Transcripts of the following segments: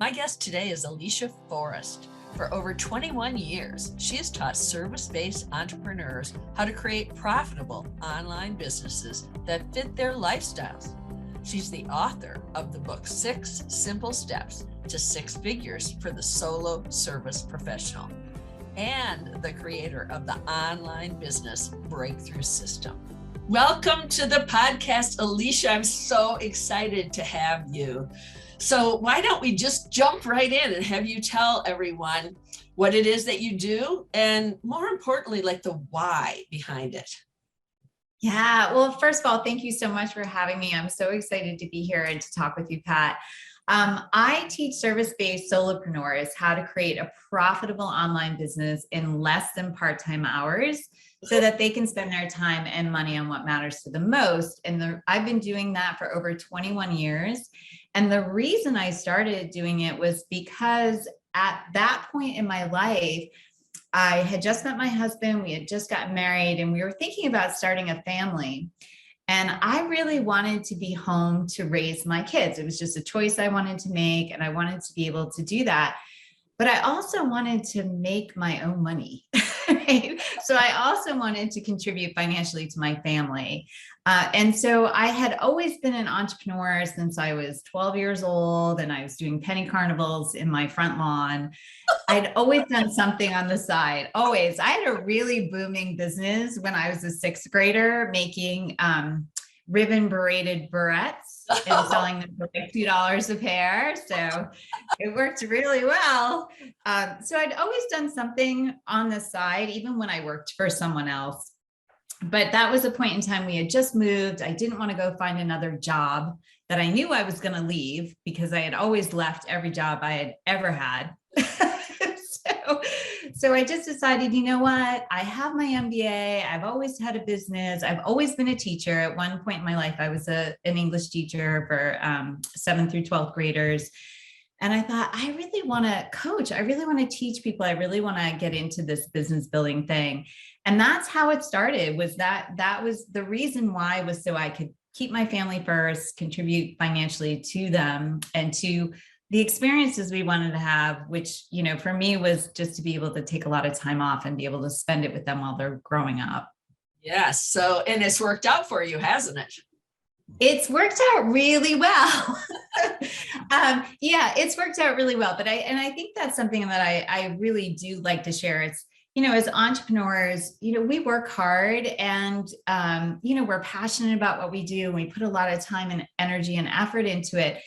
My guest today is Alicia Forest. For over 21 years, she has taught service-based entrepreneurs how to create profitable online businesses that fit their lifestyles. She's the author of the book, 6 Simple Steps to 6 Figures for the Solo Service Professional, and the creator of the Online Business Breakthrough System. Welcome to the podcast, Alicia. I'm so excited to have you. So why don't we just jump right in and have you tell everyone what it is that you do, and more importantly, like the why behind it. Yeah, well, first of all, thank you so much for having me. I'm so excited to be here and to talk with you, Pat. I teach service-based solopreneurs how to create a profitable online business in less than part-time hours so that they can spend their time and money on what matters to them most. And I've been doing that for over 21 years. And the reason I started doing it was because at that point in my life, I had just met my husband, we had just gotten married, and we were thinking about starting a family. And I really wanted to be home to raise my kids. It was just a choice I wanted to make, and I wanted to be able to do that. But I also wanted to make my own money. Right? So I also wanted to contribute financially to my family. And so I had always been an entrepreneur since I was 12 years old, and I was doing penny carnivals in my front lawn. I'd always done something on the side, always. I had a really booming business when I was a 6th grader, making ribbon braided barrettes and selling them for like $2 a pair. So it worked really well. So I'd always done something on the side, even when I worked for someone else. But that was a point in time we had just moved. I didn't want to go find another job that I knew I was going to leave because I had always left every job I had ever had. So I just decided, you know what? I have my MBA. I've always had a business. I've always been a teacher. At one point in my life, I was an English teacher for 7th through 12th graders. And I thought, I really want to coach. I really want to teach people. I really want to get into this business building thing. And that's how it started, was that was the reason why, was so I could keep my family first, contribute financially to them and to the experiences we wanted to have, which, you know, for me was just to be able to take a lot of time off and be able to spend it with them while they're growing up. Yes. So, and it's worked out for you, hasn't it? It's worked out really well. Yeah, it's worked out really well. But I think that's something that I really do like to share. It's, you know, as entrepreneurs, you know, we work hard and, you know, we're passionate about what we do. And we put a lot of time and energy and effort into it.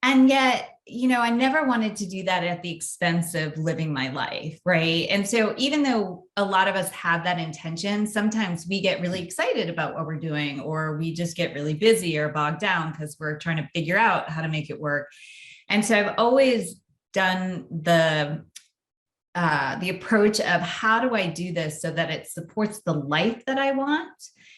And yet, you know, I never wanted to do that at the expense of living my life, right? And so even though a lot of us have that intention, sometimes we get really excited about what we're doing, or we just get really busy or bogged down because we're trying to figure out how to make it work. And so I've always done the approach of, how do I do this so that it supports the life that I want?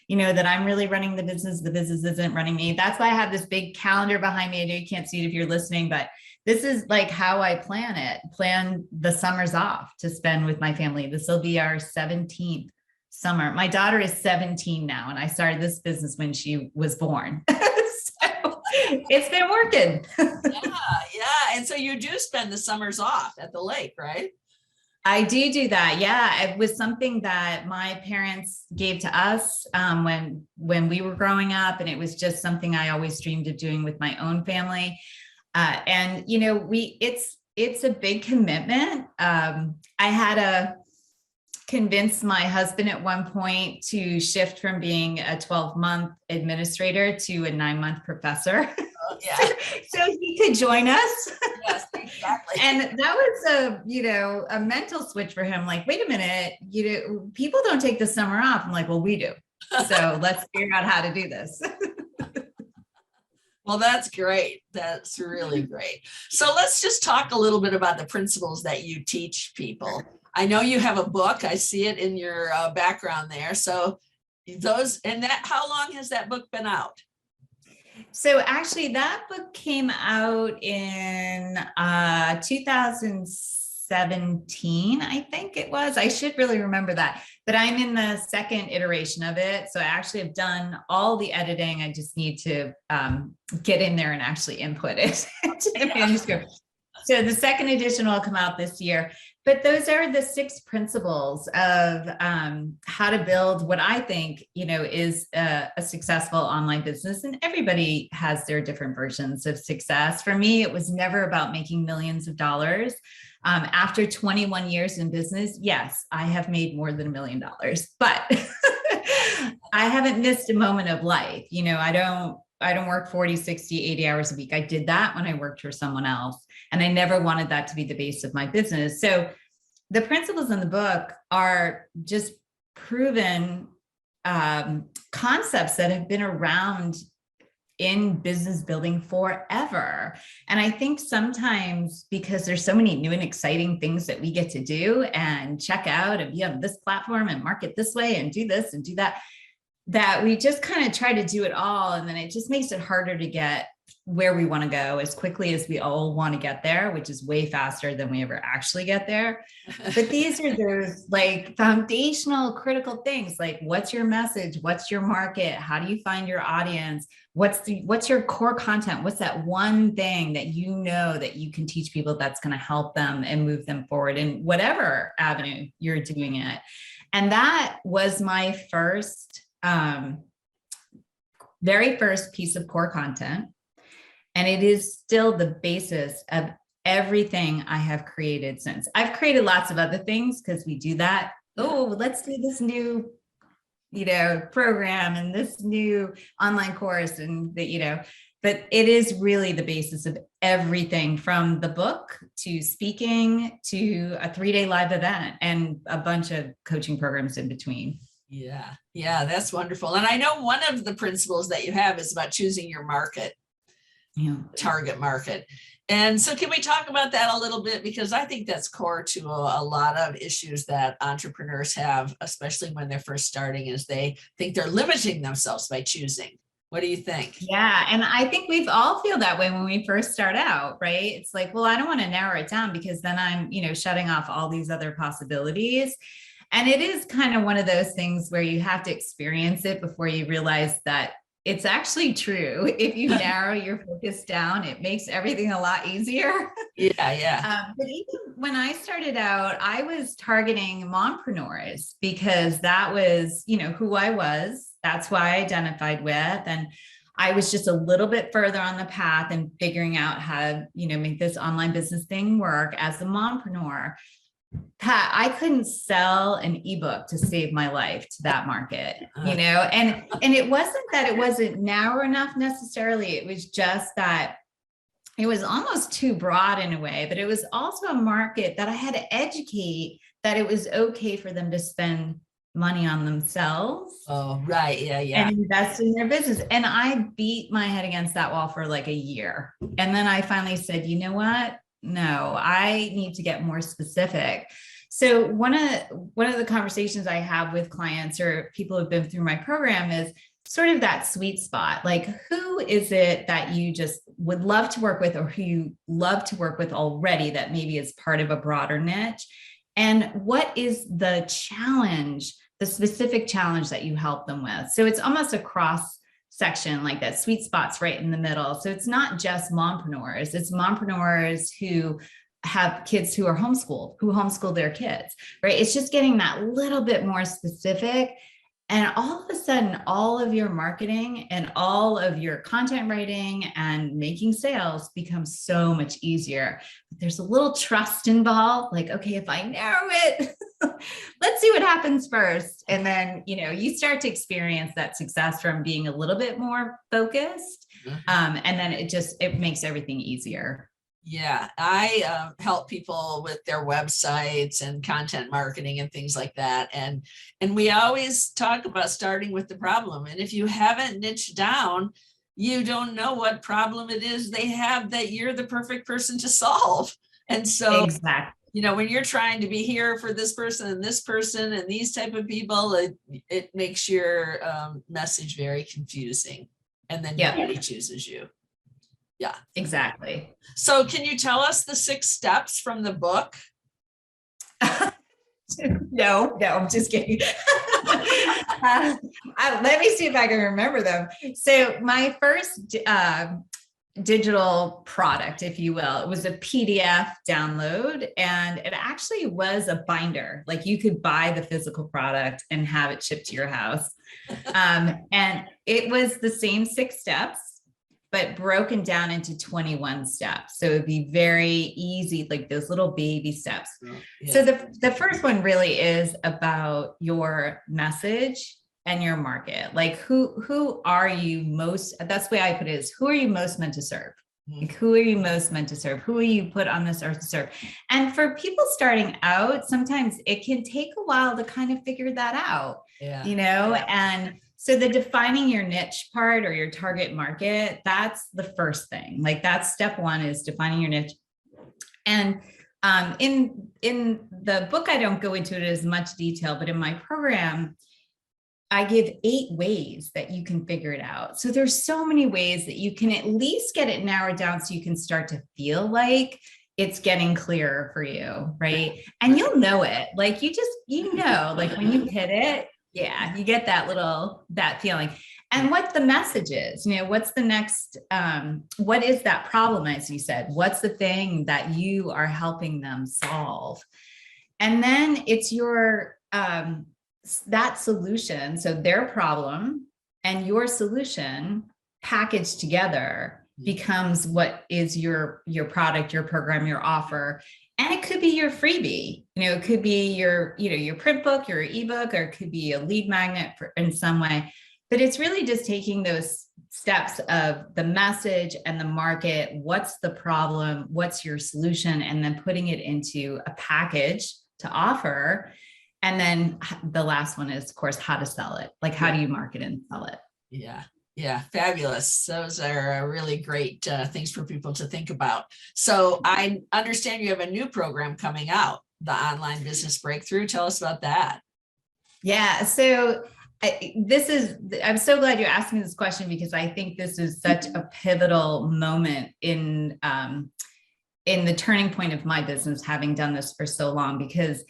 You know, that I'm really running the business isn't running me. That's why I have this big calendar behind me. I know you can't see it if you're listening, but this is like how I plan the summers off to spend with my family. This will be our 17th summer. My daughter is 17 now, and I started this business when she was born. So it's been working. Yeah. And so you do spend the summers off at the lake, right? I do that. Yeah. It was something that my parents gave to us when we were growing up. And it was just something I always dreamed of doing with my own family. And, you know, it's a big commitment. I had to convince my husband at one point to shift from being a 12-month administrator to a 9-month professor. Yeah. so he could join us. Yes, exactly. And that was a mental switch for him. Like, wait a minute, people don't take the summer off. I'm like, well, we do. So let's figure out how to do this. Well, that's great. That's really great. So let's just talk a little bit about the principles that you teach people. I know you have a book. I see it in your background there. So how long has that book been out? So actually that book came out in 2017, I think it was. I should really remember that, but I'm in the 2nd iteration of it. So I actually have done all the editing. I just need to get in there and actually input it to the manuscript. So the second edition will come out this year. But those are the 6 principles of how to build what I think, is a successful online business. And everybody has their different versions of success. For me, it was never about making millions of dollars. After 21 years in business, yes, I have made more than $1 million, but I haven't missed a moment of life. I don't work 40, 60, 80 hours a week. I did that when I worked for someone else. And I never wanted that to be the base of my business. So the principles in the book are just proven concepts that have been around in business building forever. And I think sometimes because there's so many new and exciting things that we get to do and check out and be on this platform and market this way and do this and do that, that we just kind of try to do it all. And then it just makes it harder to get where we want to go as quickly as we all want to get there, which is way faster than we ever actually get there. But these are those like foundational critical things, like what's your message? What's your market? How do you find your audience? What's your core content? What's that one thing that that you can teach people that's going to help them and move them forward in whatever avenue you're doing it? And that was my very first piece of core content. And it is still the basis of everything I have created since. I've created lots of other things because we do that. Oh, let's do this new, program and this new online course and but it is really the basis of everything from the book to speaking to a 3-day live event and a bunch of coaching programs in between. Yeah, that's wonderful. And I know one of the principles that you have is about choosing your market. Target market. And so can we talk about that a little bit? Because I think that's core to a lot of issues that entrepreneurs have, especially when they're first starting, is they think they're limiting themselves by choosing. What do you think? Yeah. And I think we've all feel that way when we first start out, right? It's like, well, I don't want to narrow it down because then I'm, shutting off all these other possibilities. And it is kind of one of those things where you have to experience it before you realize that it's actually true. If you narrow your focus down, it makes everything a lot easier. Yeah. But even when I started out, I was targeting mompreneurs because that was, who I was. That's who I identified with. And I was just a little bit further on the path and figuring out how to, make this online business thing work as a mompreneur. Pat, I couldn't sell an ebook to save my life to that market, and it wasn't that it wasn't narrow enough necessarily. It was just that it was almost too broad in a way, but it was also a market that I had to educate that it was okay for them to spend money on themselves. Oh, right. Yeah. And invest in their business. And I beat my head against that wall for like a year. And then I finally said, you know what? No, I need to get more specific. So one of the conversations I have with clients or people who've been through my program is sort of that sweet spot. Like, who is it that you just would love to work with or who you love to work with already that maybe is part of a broader niche? And what is the challenge, the specific challenge that you help them with? So it's almost a cross section, like that sweet spot's right in the middle. So it's not just mompreneurs, it's mompreneurs who have kids who are homeschooled, who homeschool their kids, right? It's just getting that little bit more specific. And all of a sudden, all of your marketing and all of your content writing and making sales becomes so much easier. But there's a little trust involved. Like, okay, if I narrow it, let's see what happens first. And then, you start to experience that success from being a little bit more focused. And then it makes everything easier. Yeah, I help people with their websites and content marketing and things like that. And we always talk about starting with the problem. And if you haven't niched down, you don't know what problem it is they have that you're the perfect person to solve. And so, exactly. When you're trying to be here for this person and these type of people, it makes your message very confusing. And then nobody chooses you. Yeah, exactly. So can you tell us the 6 steps from the book? No, I'm just kidding. Let me see if I can remember them. So my first digital product, if you will. It was a PDF download, and it actually was a binder. Like you could buy the physical product and have it shipped to your house. And it was the same 6 steps, but broken down into 21 steps. So it'd be very easy, like those little baby steps. Yeah. So the first one really is about your message and your market. Like who are you most, that's the way I put it, is who are you most meant to serve? Like, who are you most meant to serve? Who are you put on this earth to serve? And for people starting out, sometimes it can take a while to kind of figure that out, you know? Yeah. And so the defining your niche part or your target market, that's the first thing. Like that's step one, is defining your niche. And in the book, I don't go into it as much detail, but in my program, I give 8 ways that you can figure it out. So there's so many ways that you can at least get it narrowed down so you can start to feel like it's getting clearer for you, right? And you'll know it. Like you know, like when you hit it, yeah, you get that feeling. And what the message is, you know, what's the next, what is that problem, as you said? What's the thing that you are helping them solve? And then it's your, that solution, so their problem and your solution packaged together becomes what is your product, your program, your offer. And it could be your freebie, you know, it could be your, you know, your print book, your ebook, or it could be a lead magnet in some way. But it's really just taking those steps of the message and the market. What's the problem? What's your solution? And then putting it into a package to offer. And then the last one is, of course, how to sell it. Like, how do you market and sell it? Yeah. Yeah. Fabulous. Those are really great things for people to think about. So I understand you have a new program coming out, the Online Business Breakthrough. Tell us about that. Yeah. So I'm so glad you asked me this question, because I think this is such a pivotal moment in the turning point of my business, having done this for so long, because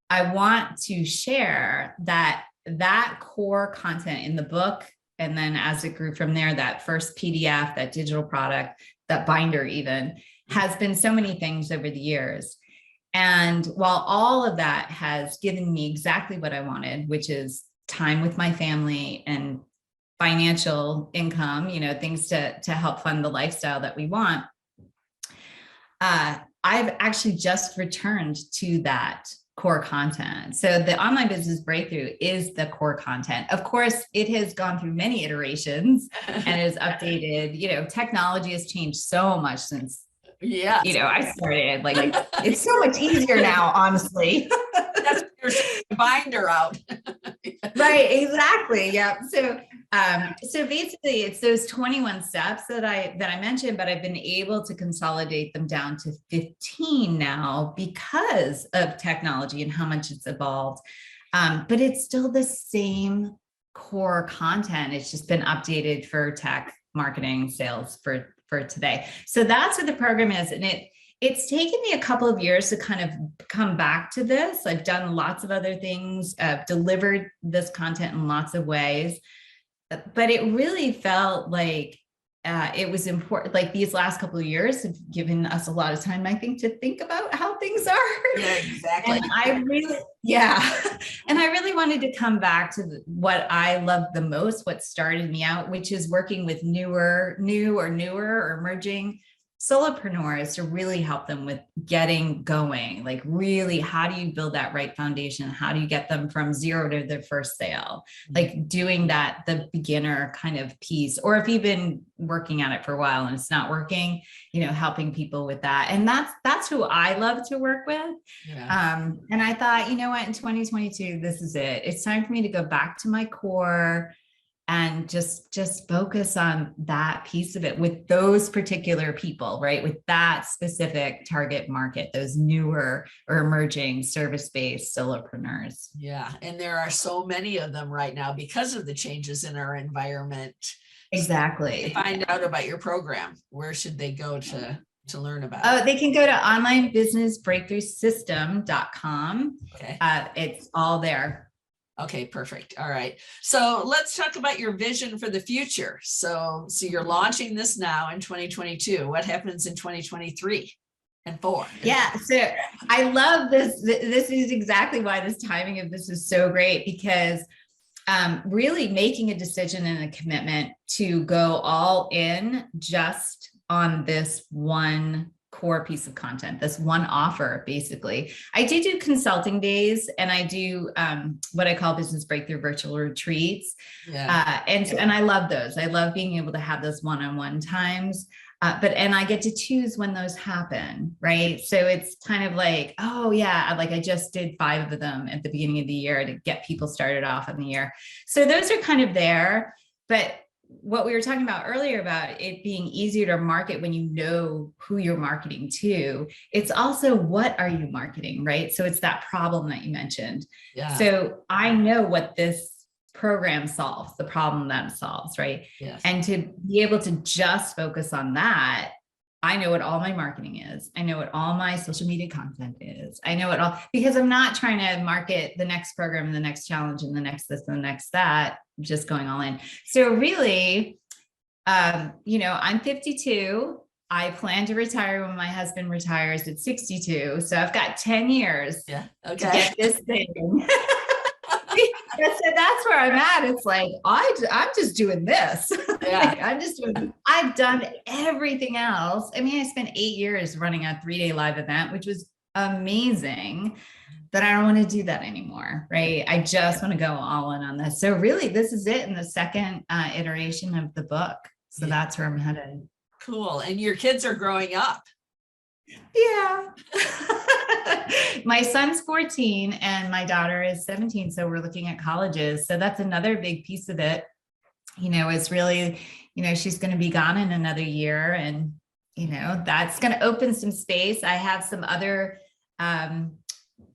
I want to share that core content in the book, and then as it grew from there, that first PDF, that digital product, that binder even, has been so many things over the years. And while all of that has given me exactly what I wanted, which is time with my family and financial income, you know, things to help fund the lifestyle that we want, I've actually just returned to that core content. So the Online Business Breakthrough is the core content. Of course, it has gone through many iterations and is updated. You know, technology has changed so much since, you know, I started. Like it's so much easier now, honestly. That's your binder out. Right, exactly. Yeah. So basically it's those 21 steps that I mentioned, but I've been able to consolidate them down to 15 now because of technology and how much it's evolved. But it's still the same core content. It's just been updated for tech, marketing, sales for today. So that's what the program is. And it's taken me a couple of years to kind of come back to this. I've done lots of other things, delivered this content in lots of ways, but it really felt like it was important. Like these last couple of years have given us a lot of time, I think, to think about how things are. Yeah, exactly. And I really wanted to come back to what I love the most, what started me out, which is working with new or emerging solopreneurs to really help them with getting going. Like really, how do you build that right foundation? How do you get them from zero to their first sale? Like doing that, the beginner kind of piece, or if you've been working at it for a while and it's not working, you know, helping people with that. And that's who I love to work with. Yeah. And I thought, you know what, in 2022, this is it. It's time for me to go back to my core and just focus on that piece of it with those particular people, right? With that specific target market, those newer or emerging service-based solopreneurs. Yeah. And there are so many of them right now because of the changes in our environment. Exactly. To find out about your program, where should they go to learn about it? Oh, they can go to onlinebusinessbreakthroughsystem.com. Okay. It's all there. Okay, perfect. All right. So let's talk about your vision for the future. So you're launching this now in 2022. What happens in 2023 and 4? Yeah, so I love this. This is exactly why this timing of this is so great, because really making a decision and a commitment to go all in just on this one core piece of content, this one offer. Basically, I do consulting days, and I do what I call business breakthrough virtual retreats. Yeah. And I love those. I love being able to have those one-on-one times. And I get to choose when those happen, right? So it's kind of like, oh yeah, like I just did 5 of them at the beginning of the year to get people started off in the year. So those are kind of there. But what we were talking about earlier about it being easier to market when you know who you're marketing to, it's also what are you marketing, right? So it's that problem that you mentioned. Yeah. So I know what this program solves, the problem that it solves, right? Yes. And to be able to just focus on that, I know what all my marketing is. I know what all my social media content is. I know it all, because I'm not trying to market the next program and the next challenge and the next this and the next that, just going all in. So really, I'm 52. I plan to retire when my husband retires at 62. So I've got 10 years to get this thing. So that's where I'm at. It's like, I'm just doing this. Yeah. I've done everything else. I mean, I spent 8 years running a 3-day live event, which was amazing, but I don't want to do that anymore. Right. I just want to go all in on this. So really, this is it in the second iteration of the book. So that's where I'm headed. Cool. And your kids are growing up. Yeah. My son's 14 and my daughter is 17. So we're looking at colleges. So that's another big piece of it. It's really, she's going to be gone in another year, and, that's going to open some space. I have some other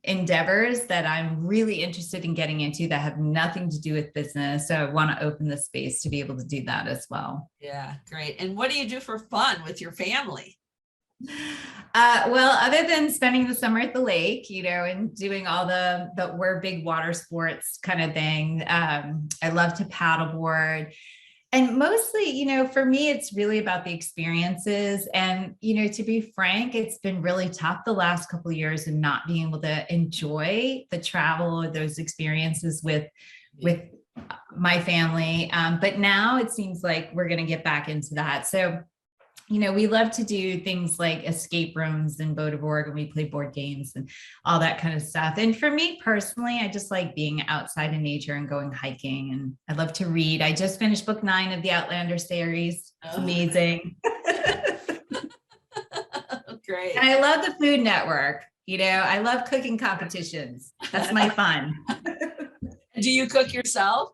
endeavors that I'm really interested in getting into that have nothing to do with business. So I want to open the space to be able to do that as well. Yeah, great. And what do you do for fun with your family? Well, other than spending the summer at the lake, and doing all the we're big water sports kind of thing. I love to paddleboard, and mostly, for me, it's really about the experiences. And, to be frank, it's been really tough the last couple of years and not being able to enjoy the travel or those experiences with my family. But now it seems like we're going to get back into that. So we love to do things like escape rooms and Boat of Oregon. We play board games and all that kind of stuff. And for me personally, I just like being outside in nature and going hiking. And I love to read. I just finished book 9 of the Outlander series. It's amazing. Great. And I love the Food Network. I love cooking competitions. That's my fun. Do you cook yourself?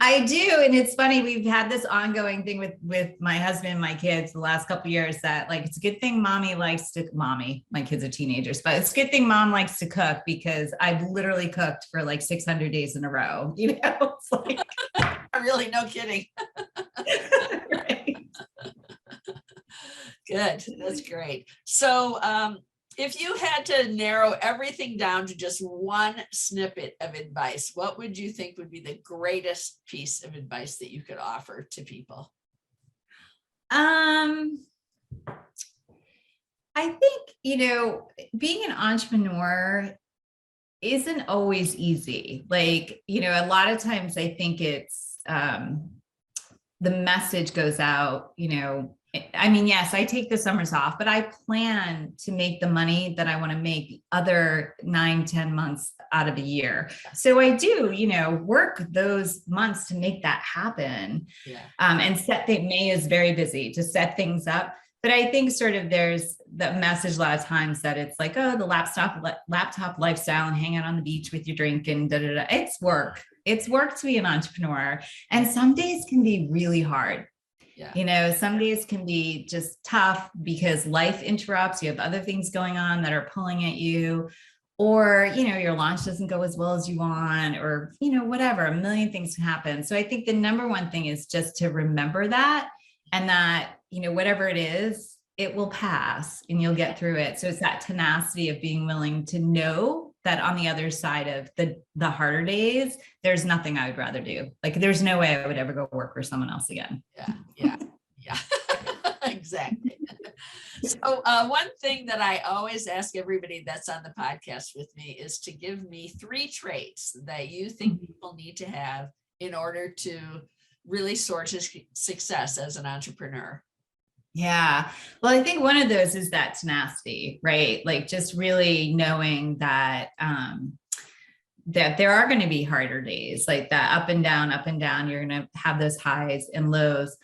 I do. And it's funny, we've had this ongoing thing with my husband and my kids the last couple of years that, like, it's a good thing my kids are teenagers, but it's a good thing mom likes to cook, because I've literally cooked for like 600 days in a row. It's like, really, no kidding. Right. Good. That's great. So, if you had to narrow everything down to just one snippet of advice, what would you think would be the greatest piece of advice that you could offer to people? I think, being an entrepreneur isn't always easy. Like, a lot of times I think it's the message goes out, yes, I take the summers off, but I plan to make the money that I want to make other 9-10 months out of a year. So I do, work those months to make that happen. Yeah. And May is very busy to set things up. But I think sort of there's the message a lot of times that it's like, oh, the laptop lifestyle and hang out on the beach with your drink and da da da. It's work. It's work to be an entrepreneur. And some days can be really hard. Yeah. Some days can be just tough because life interrupts. You have other things going on that are pulling at you, or, your launch doesn't go as well as you want, or, whatever, a million things can happen. So I think the number one thing is just to remember that, and that, whatever it is, it will pass and you'll get through it. So it's that tenacity of being willing to know that on the other side of the harder days, there's nothing I would rather do. Like, there's no way I would ever go work for someone else again. Yeah. Exactly. So one thing that I always ask everybody that's on the podcast with me is to give me 3 traits that you think people need to have in order to really soar to success as an entrepreneur. Yeah. Well, I think one of those is that tenacity, right? Like, just really knowing that, that there are going to be harder days, like that up and down, you're going to have those highs and lows.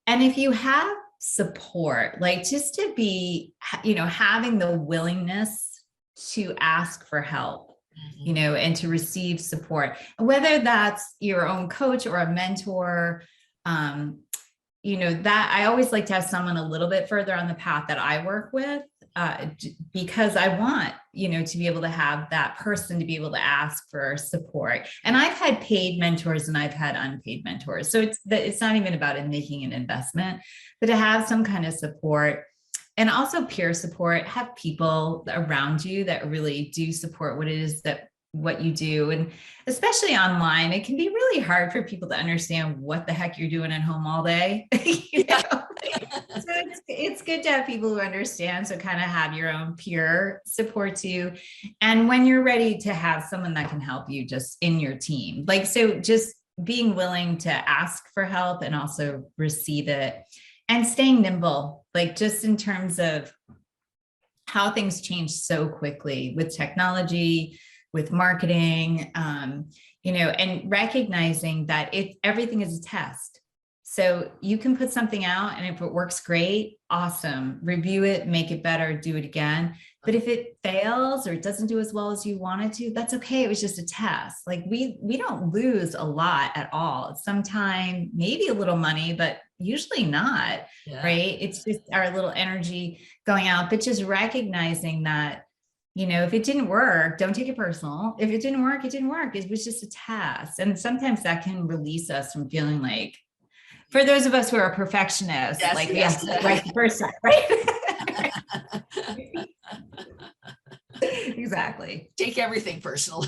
And if you have support, like, just to be, having the willingness to ask for help, and to receive support, whether that's your own coach or a mentor, that I always like to have someone a little bit further on the path that I work with, because I want, to be able to have that person to be able to ask for support. And I've had paid mentors and I've had unpaid mentors. So it's not even about it making an investment, but to have some kind of support, and also peer support, have people around you that really do support what you do. And especially online, it can be really hard for people to understand what the heck you're doing at home all day. So it's good to have people who understand. So kind of have your own peer support too. And when you're ready, to have someone that can help you just in your team. Like, so just being willing to ask for help and also receive it, and staying nimble, like, just in terms of how things change so quickly with technology, with marketing, and recognizing that everything is a test. So you can put something out, and if it works, great, awesome, review it, make it better, do it again. But if it fails or it doesn't do as well as you wanted to, that's okay. It was just a test. Like, we don't lose a lot at all. Sometime, maybe a little money, but usually not, right? It's just our little energy going out, but just recognizing that, if it didn't work, don't take it personal. If it didn't work, it didn't work. It was just a test. And sometimes that can release us from feeling like, for those of us who are perfectionists, we have to right the first time, right? Exactly. Take everything personal.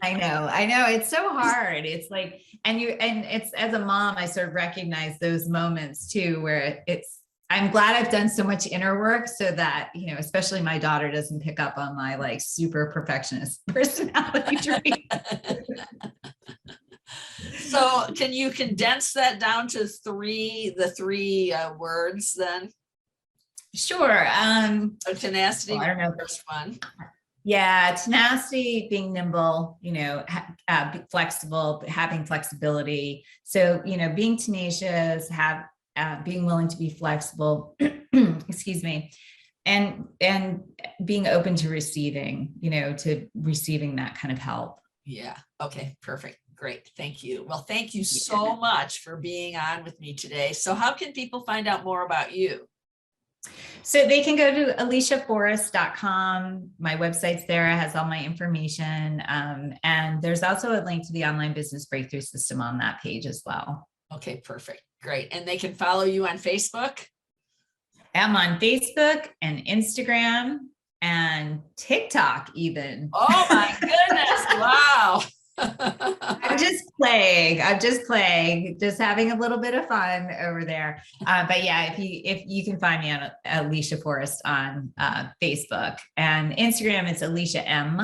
I know. It's so hard. It's like, and it's, as a mom, I sort of recognize those moments too, where I'm glad I've done so much inner work so that, especially my daughter doesn't pick up on my like super perfectionist personality trait. So can you condense that down to the three words then? Sure. Tenacity. Well, I don't know. First one. Yeah. Tenacity, being nimble, flexible, having flexibility. So, being tenacious, being willing to be flexible, excuse me, and being open to receiving, that kind of help. Yeah. Okay. Perfect. Great. Thank you. Well, thank you so much for being on with me today. So how can people find out more about you? So they can go to aliciaforest.com. My website's there. It has all my information. And there's also a link to the Online Business Breakthrough System on that page as well. Okay, perfect. Great. And they can follow you on Facebook? I'm on Facebook and Instagram and TikTok even. Oh my goodness. Wow. I'm just playing, just having a little bit of fun over there. But yeah, if you can find me on Alicia Forest on Facebook, and Instagram, it's Alicia M.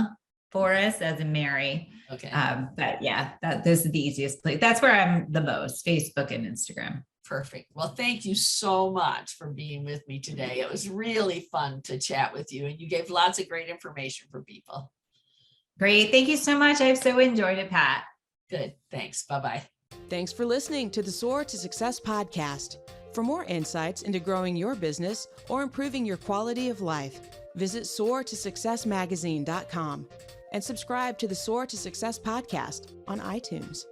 Forest, as in Mary. Okay. But yeah, those are the easiest place. That's where I'm the most, Facebook and Instagram. Perfect. Well, thank you so much for being with me today. It was really fun to chat with you, and you gave lots of great information for people. Great. Thank you so much. I've so enjoyed it, Pat. Good. Thanks. Bye-bye. Thanks for listening to the Soar to Success podcast. For more insights into growing your business or improving your quality of life, visit soartosuccessmagazine.com and subscribe to the Soar to Success podcast on iTunes.